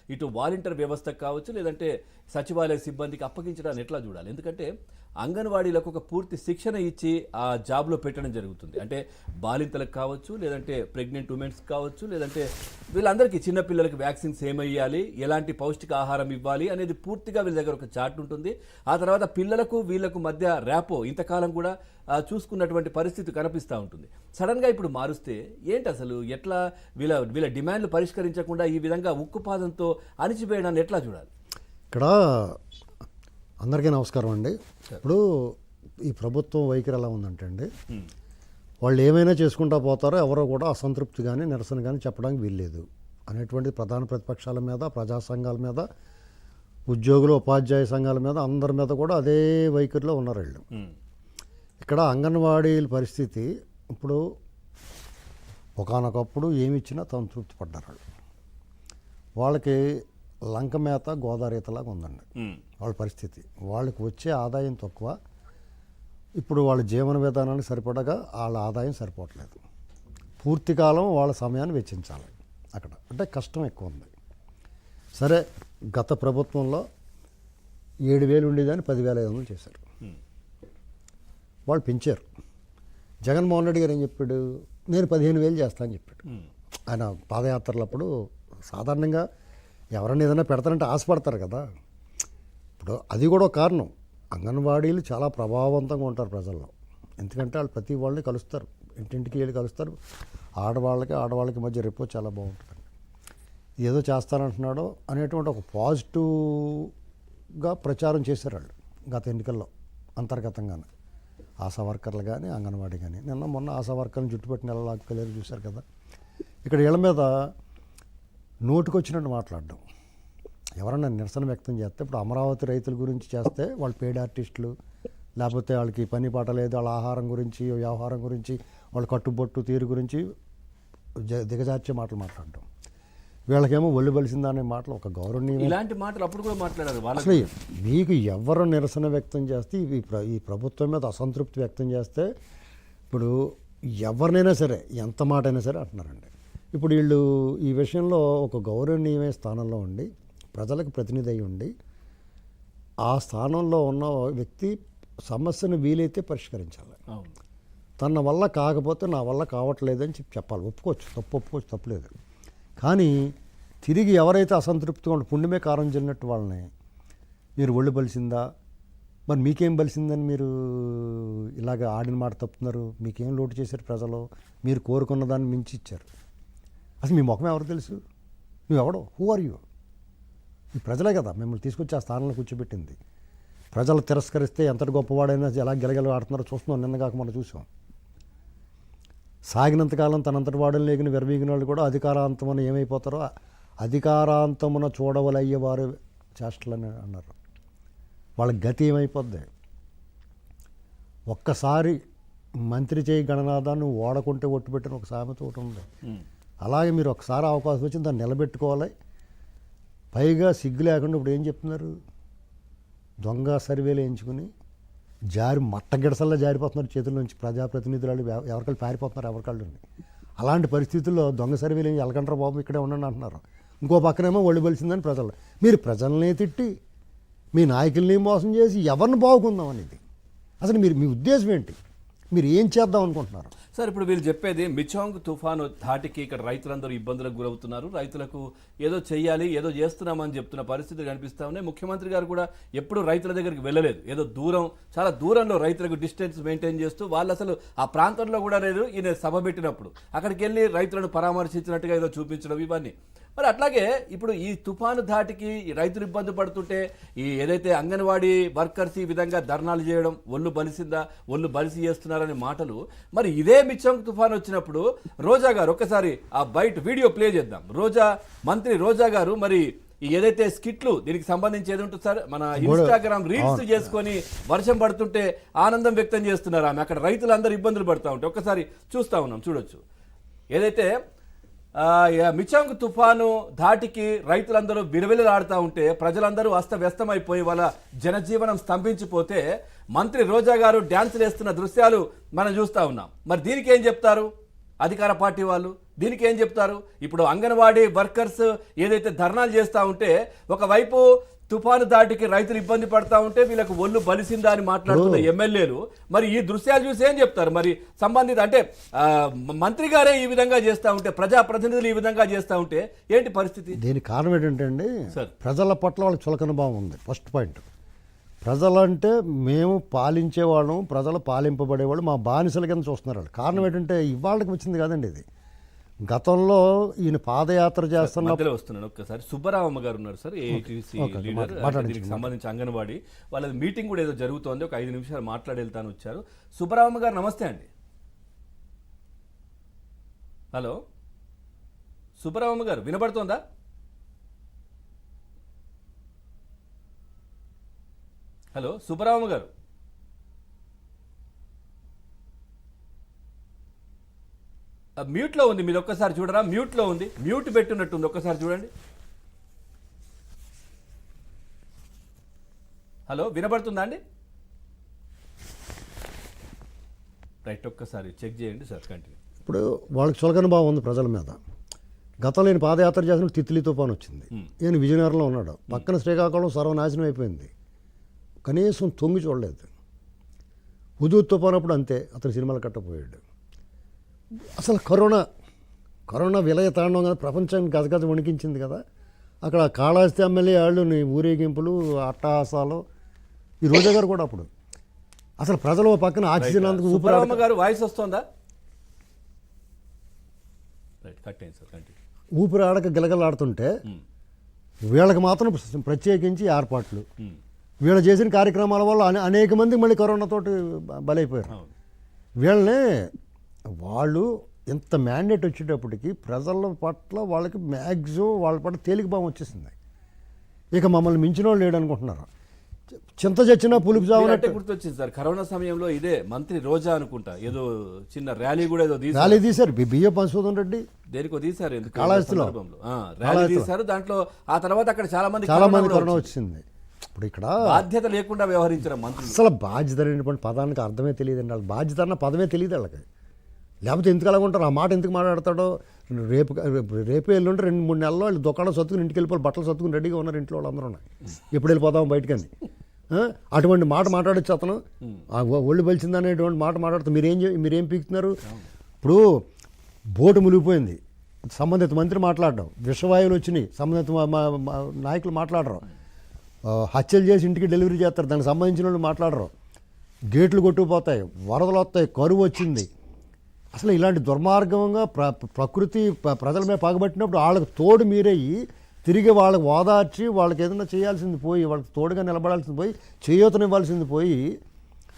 ఇటు వాలంటీర్ వ్యవస్థకు కావచ్చు, లేదంటే సచివాలయ సిబ్బందికి అప్పగించడాన్ని ఎట్లా చూడాలి? ఎందుకంటే అంగన్వాడీలకు ఒక పూర్తి శిక్షణ ఇచ్చి ఆ జాబ్లో పెట్టడం జరుగుతుంది. అంటే బాలింతలకు కావచ్చు, లేదంటే ప్రెగ్నెంట్ ఉమెన్స్ కావచ్చు, లేదంటే వీళ్ళందరికీ చిన్నపిల్లలకి వ్యాక్సిన్స్ ఏమయ్యాలి, ఎలాంటి పౌష్టిక ఆహారం ఇవ్వాలి అనేది పూర్తిగా వీళ్ళ దగ్గర ఒక చార్ట్ ఉంటుంది. ఆ తర్వాత పిల్లలకు వీళ్ళకు మధ్య ర్యాపో ఇంతకాలం కూడా చూసుకున్నటువంటి పరిస్థితి కనిపిస్తూ ఉంటుంది. సడన్గా ఇప్పుడు మారుస్తే ఏంటి అసలు? ఎట్లా వీళ్ళ డిమాండ్లు పరిష్కరించకుండా ఈ విధంగా ఉక్కుపాదంతో అణిచివేయడాన్ని ఎట్లా చూడాలి? ఇక్కడ అందరికీ నమస్కారం అండి. ఇప్పుడు ఈ ప్రభుత్వం వైఖరి ఎలా ఉందంటే అండి, వాళ్ళు ఏమైనా చేసుకుంటా పోతారో, ఎవరో కూడా అసంతృప్తి కానీ నిరసన కానీ చెప్పడానికి వీల్లేదు అనేటువంటి ప్రధాన ప్రతిపక్షాల మీద, ప్రజా సంఘాల మీద, ఉద్యోగులు ఉపాధ్యాయ సంఘాల మీద, అందరి మీద కూడా అదే వైఖరిలో ఉన్నారు వీళ్ళు. ఇక్కడ అంగన్వాడీల పరిస్థితి ఇప్పుడు ఒకానొకప్పుడు ఏమి ఇచ్చినా సంతృప్తి పడ్డారు. వాళ్ళకి లంక మేత గోదావరి ఈతలాగా ఉందండి వాళ్ళ పరిస్థితి. వాళ్ళకి వచ్చే ఆదాయం తక్కువ. ఇప్పుడు వాళ్ళ జీవన విధానానికి సరిపడగా వాళ్ళ ఆదాయం సరిపోవట్లేదు. పూర్తి కాలం వాళ్ళ సమయాన్ని వెచ్చించాలి అక్కడ, అంటే కష్టం ఎక్కువ ఉంది. సరే, గత ప్రభుత్వంలో 7,000 ఉండేదాన్ని 10,500 చేశారు. వాళ్ళు పెంచారు. జగన్మోహన్ రెడ్డి గారు ఏం చెప్పాడు? నేను 15,000 చేస్తానని చెప్పాడు. ఆయన పాదయాత్రలప్పుడు సాధారణంగా ఎవరైనా ఏదైనా పెడతారంటే ఆశపడతారు కదా. ఇప్పుడు అది కూడా ఒక కారణం. అంగన్వాడీలు చాలా ప్రభావవంతంగా ఉంటారు ప్రజల్లో. ఎందుకంటే వాళ్ళు ప్రతి వాళ్ళని కలుస్తారు, ఇంటింటికి వెళ్ళి కలుస్తారు. ఆడవాళ్ళకి మధ్య రేపో చాలా బాగుంటుంది. ఏదో చేస్తానంటున్నాడో అనేటువంటి ఒక పాజిటివ్గా ప్రచారం చేశారు వాళ్ళు గత ఎన్నికల్లో అంతర్గతంగానే. ఆశా వర్కర్లు కానీ, అంగన్వాడీ కానీ. మొన్న ఆశా వర్కర్ని చుట్టుపట్టిన నెలలాక్కెళ్ళి చూశారు కదా. ఇక్కడ వీళ్ళ మీద నోటుకొచ్చినట్టు మాట్లాడడం. ఎవరన్నా నిరసన వ్యక్తం చేస్తే, ఇప్పుడు అమరావతి రైతుల గురించి చేస్తే వాళ్ళు పెయిడ్ ఆర్టిస్టులు, లేకపోతే వాళ్ళకి పని పాట లేదు, వాళ్ళ ఆహారం గురించి, వ్యవహారం గురించి, వాళ్ళ కట్టుబొట్టు తీరు గురించి దిగజార్చే మాటలు మాట్లాడడం. వీళ్ళకేమో ఒళ్ళు బలిసిందా అనే మాటలు, ఒక గౌరవనీయం, ఇలాంటి మాటలు అప్పుడు కూడా మాట్లాడారు. అసలు మీకు ఎవరు నిరసన వ్యక్తం చేస్తే, ఈ ప్రభుత్వం మీద అసంతృప్తి వ్యక్తం చేస్తే, ఇప్పుడు ఎవరినైనా సరే ఎంత మాట అయినా సరే అంటున్నారండి. ఇప్పుడు వీళ్ళు ఈ విషయంలో ఒక గౌరవనీయమైన స్థానంలో ఉండి, ప్రజలకు ప్రతినిధి అయి ఉండి, ఆ స్థానంలో ఉన్న వ్యక్తి సమస్యను వీలైతే పరిష్కరించాలి. తన వల్ల కాకపోతే నా వల్ల కావట్లేదని చెప్పాలి. ఒప్పుకోవచ్చు, తప్పులేదు. కానీ తిరిగి ఎవరైతే అసంతృప్తిగా ఉంటే, పుణ్యమే కారం చెల్లినట్టు వాళ్ళని మీరు ఒళ్ళు బలిసిందా, మరి మీకేం బలిసిందని మీరు ఇలాగ ఆడిన మాట తప్పుతున్నారు? మీకేం లోటు చేశారు ప్రజలు? మీరు కోరుకున్న దాన్ని మించి ఇచ్చారు. అసలు మీ ముఖం ఎవరు తెలుసు? నువ్వెవడో? Who are you? ఈ ప్రజలే కదా మిమ్మల్ని తీసుకొచ్చి ఆ స్థానంలో కూర్చోబెట్టింది. ప్రజలు తిరస్కరిస్తే ఎంతటి గొప్పవాడైనా ఎలా గెలగల ఆడుతున్నారో చూస్తున్నాం. నిన్నగాక మనం చూసాం. సాగినంతకాలం తనంతటి వాడని లేగిన విరవీగిన వాళ్ళు కూడా అధికారాంతమున ఏమైపోతారో, అధికారాంతమున చూడవలయ్యేవారు చేష్టలని అన్నారు. వాళ్ళ గతి ఏమైపోద్ది? ఒక్కసారి మంత్రి చేయి గణనాథాన్ని ఓడకుంటే ఒట్టు పెట్టిన ఒక సామెత ఒకటి ఉంది. అలాగే మీరు ఒకసారి అవకాశం వచ్చింది, దాన్ని నిలబెట్టుకోవాలి. పైగా సిగ్గు లేకుండా ఇప్పుడు ఏం చెప్తున్నారు? దొంగ సర్వేలు వేయించుకుని మట్టగిడసల్లా జారిపోతున్నారు చేతుల నుంచి. ప్రజాప్రతినిధులు ఎవరికాళ్ళు పారిపోతున్నారు ఎవరికాళ్ళు. అలాంటి పరిస్థితుల్లో దొంగ సర్వేలు ఏం ఎలకంటారు బాబు, ఇక్కడే ఉండండి అంటున్నారు. ఇంకో పక్కనేమో ఒళ్ళు బలిసిందని ప్రజలు. మీరు ప్రజల్ని తిట్టి, మీ నాయకుల్ని మోసం చేసి ఎవరిని బాగుకుందాం అనేది అసలు మీ ఉద్దేశం ఏంటి? మీరు ఏం చేద్దాం అనుకుంటున్నారు? సార్, ఇప్పుడు వీళ్ళు చెప్పేది మిచాంగ్ తుఫాను ధాటికి ఇక్కడ రైతులందరూ ఇబ్బందులకు గురవుతున్నారు, రైతులకు ఏదో చెయ్యాలి, ఏదో చేస్తున్నామని చెప్తున్న పరిస్థితులు కనిపిస్తా ఉన్నాయి. ముఖ్యమంత్రి గారు కూడా ఎప్పుడు రైతుల దగ్గరికి వెళ్ళలేదు. ఏదో చాలా దూరంలో రైతులకు డిస్టెన్స్ మెయింటైన్ చేస్తూ, వాళ్ళు అసలు ఆ ప్రాంతంలో కూడా లేదు. ఈయన సభ పెట్టినప్పుడు అక్కడికి వెళ్ళి రైతులను పరామర్శించినట్టుగా ఏదో చూపించడం, ఇవన్నీ. మరి అట్లాగే ఇప్పుడు ఈ తుఫాను ధాటికి రైతులు ఇబ్బంది పడుతుంటే, ఈ ఏదైతే అంగన్వాడీ వర్కర్స్ ఈ విధంగా ధర్నాలు చేయడం, ఒళ్ళు బలిసి చేస్తున్నారనే మాటలు, మరి ఇదే మిచాంగ్ తుఫాను వచ్చినప్పుడు రోజా గారు, ఒక్కసారి ఆ బయట వీడియో ప్లే చేద్దాం. మంత్రి రోజా గారు మరి ఏదైతే స్కిట్లు దీనికి సంబంధించి ఏది ఉంటుంది సార్, మన ఇన్స్టాగ్రామ్ రీల్స్ చేసుకొని వర్షం పడుతుంటే ఆనందం వ్యక్తం చేస్తున్నారు ఆమె. అక్కడ రైతులందరూ ఇబ్బందులు పడుతూ ఉంటే ఒక్కసారి చూస్తా ఉన్నాం, చూడొచ్చు. ఏదైతే మిచాంగ్ తుఫాను ధాటికి రైతులందరూ విలవిలలాడుతూ ఉంటే, ప్రజలందరూ అస్తవ్యస్తమైపోయి వాళ్ళ జనజీవనం స్తంభించిపోతే, మంత్రి రోజా గారు డ్యాన్సులు వేస్తున్న దృశ్యాలు మనం చూస్తూ ఉన్నాం. మరి దీనికి ఏం చెప్తారు అధికార పార్టీ వాళ్ళు? దీనికి ఏం చెప్తారు? ఇప్పుడు అంగన్వాడీ వర్కర్స్ ఏదైతే ధర్నాలు చేస్తూ ఉంటే ఒకవైపు తుఫాను దాటికి రైతులు ఇబ్బంది పడతా ఉంటే వీళ్ళకు ఒళ్ళు బలిసిందా అని మాట్లాడుతున్న ఎమ్మెల్యేలు మరి ఈ దృశ్యాలు చూసి ఏం చెప్తారు? మరి సంబంధిత అంటే మంత్రి గారే ఈ విధంగా చేస్తూ ఉంటే, ప్రజాప్రతినిధులు ఈ విధంగా చేస్తూ ఉంటే ఏంటి పరిస్థితి? దీనికి కారణం ఏంటంటే అండి, సార్. ప్రజల పట్ల వాళ్ళకి చులకన భావం ఉంది. ఫస్ట్ పాయింట్, ప్రజలంటే మేము పాలించేవాళ్ళం, ప్రజలు పాలింపబడేవాళ్ళు, మా బానిసల కింద చూస్తున్నారు వాళ్ళు. కారణం ఏంటంటే ఇవాళకి వచ్చింది కాదండి ఇది. గతంలో ఈయన పాదయాత్ర చేస్తున్న మధ్యలో వస్తున్నాను ఒక్కసారి. సుబ్బరామమ్మ గారు ఉన్నారు సార్, ఏఐటీసీ లీడర్. దీనికి సంబంధించి అంగన్వాడీ వాళ్ళ మీటింగ్ కూడా ఏదో జరుగుతోంది, ఒక 5 నిమిషాలు మాట్లాడి వెళ్తాను వచ్చారు. సుబ్బరామమ్మ గారు నమస్తే అండి. హలో సుబ్బరామమ్మ గారు, వినబడుతోందా? హలో సుబ్బరామమ్మ గారు, మ్యూట్లో ఉంది, మీరు ఒక్కసారి చూడరా? మ్యూట్లో ఉంది, మ్యూట్ పెట్టున్నట్టుంది, ఒక్కసారి చూడండి. హలో వినబడుతుందా అండి? రైట్, ఒక్కసారి చెక్ చేయండి సార్, కంటిన్యూ. ఇప్పుడు వాళ్ళకి చులకన భావం ఉంది ప్రజల మీద. గతంలో నేను పాదయాత్ర చేసిన తిత్లీ తుఫాను వచ్చింది. నేను విజయనగరంలో ఉన్నాడు, పక్కన శ్రీకాకుళం సర్వనాశనం అయిపోయింది, కనీసం తొంగి చూడలేదు. హుదూద్ తుఫాను అప్పుడు అంతే, అతను సినిమాలు కట్టపోయాడు. అసలు కరోనా విలయ తాండం కదా, ప్రపంచాన్ని గజగజ వణికించింది కదా. అక్కడ కాళహస్తి ఎమ్మెల్యే వాళ్ళు ఊరేగింపులు, అట్టహాసాలు. ఈ రోజా గారు కూడా అప్పుడు అసలు ప్రజలు పక్కన ఆక్సిజన్ అందుకు సుబ్బరామమ్మ గారు వాయిస్ వస్తుందా? రైట్, కట్ అయింది సార్, కంటిన్యూ. ఊపిరి ఆడక గిలగలాడుతుంటే వీళ్ళకి మాత్రం ప్రత్యేకించి ఏర్పాట్లు, వీళ్ళు చేసిన కార్యక్రమాల వల్ల అనేక మంది మళ్ళీ కరోనాతోటి బలైపోయారు. వీళ్ళని వాళ్ళు ఇంత మ్యాండేట్ వచ్చేటప్పటికి ప్రజల పట్ల వాళ్ళకి మ్యాక్సిమం వాళ్ళ పట్ల తేలిక భావం వచ్చేసింది. ఇక మమ్మల్ని మించిన వాళ్ళు లేడు అనుకుంటున్నారు. చింత చచ్చినా పులుపు అంటే గుర్తొచ్చింది సార్, కరోనా సమయంలో ఇదే మంత్రి రోజా అనుకుంటా ఏదో చిన్న ర్యాలీ కూడా ఏదో ర్యాలీ తీశారు. బియ్యం మధుసూదన్ రెడ్డి దేనికో తీశారు, కాళహస్తిలో ర్యాలీ తీశారు. దాంట్లో ఆ తర్వాత అక్కడ చాలా మంది కరోనా వచ్చింది. ఇప్పుడు ఇక్కడ బాధ్యత లేకుండా వ్యవహరించారు మంత్రులు. అసలు బాధ్యత అనేటువంటి పదానికి అర్థమే తెలియదండి. వాళ్ళకి బాధ్యత అన్న పదమే తెలియదు వాళ్ళకి. లేకపోతే ఎందుకు అలాగ ఉంటారు? ఆ మాట ఎందుకు మాట్లాడతాడో. రేపు ఎల్లుంటే 2-3 నెలల్లో వాళ్ళు దుకాణం సర్దుకుని ఇంటికి వెళ్ళిపోయి బట్టలు సర్దుకుని రెడీగా ఉన్నారు ఇంట్లో వాళ్ళందరూ ఉన్నాయి. ఎప్పుడు వెళ్ళిపోతాం బయటకని అటువంటి మాట మాట్లాడచ్చు అతను. ఒళ్ళు బలిచింది అనేటువంటి మాట మాట్లాడుతూ మీరేం పీకుతున్నారు? ఇప్పుడు బోటు మునిగిపోయింది, సంబంధిత మంత్రి మాట్లాడడం, విషవాయువులు వచ్చినాయి, సంబంధిత నాయకులు మాట్లాడరు. హత్యలు చేసి ఇంటికి డెలివరీ చేస్తారు, దానికి సంబంధించిన వాళ్ళు మాట్లాడరు. గేట్లు కొట్టుకుపోతాయి, వరదలు వస్తాయి, కరువు వచ్చింది. అసలు ఇలాంటి దుర్మార్గంగా ప్రకృతి ప్రజల మీద పగబట్టినప్పుడు వాళ్ళకి తోడు మీరయ్యి తిరిగి వాళ్ళకి ఓదార్చి వాళ్ళకి ఏదైనా చేయాల్సింది పోయి, వాళ్ళకి తోడుగా నిలబడాల్సింది పోయి, చేయూతనివ్వాల్సింది పోయి,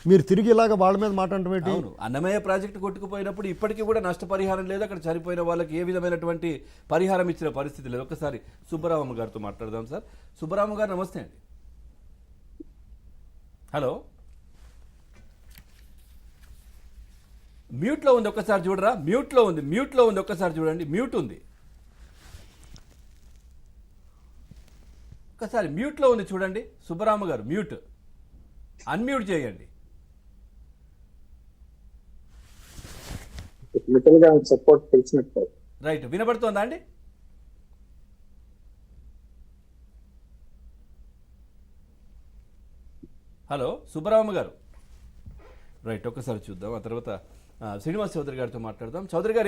మీరు తిరిగి ఇలాగ వాళ్ళ మీద మాట్లాడటం ఏంటి? అన్నమయ్య ప్రాజెక్టు కొట్టుకుపోయినప్పుడు ఇప్పటికీ కూడా నష్టపరిహారం లేదు, అక్కడ చనిపోయిన వాళ్ళకి ఏ విధమైనటువంటి పరిహారం ఇచ్చిన పరిస్థితి లేదు. ఒకసారి సుబ్బరామమ్మ గారితో మాట్లాడదాం సార్. సుబ్బరామమ్మ గారు నమస్తే అండి. హలో మ్యూట్లో ఉంది, ఒక్కసారి చూడరా? మ్యూట్లో ఉంది, ఒక్కసారి చూడండి, మ్యూట్ ఉంది, ఒక్కసారి మ్యూట్లో ఉంది చూడండి. సుబ్బరామ గారు మ్యూట్, అన్మ్యూట్ చేయండి. రైట్, వినబడుతోందా అండి? హలో సుబ్బరామ గారు, రైట్, ఒక్కసారి చూద్దాం. ఆ తర్వాత శ్రీనివాస్ చౌదరి గారితో మాట్లాడదాం. చౌదరి గారు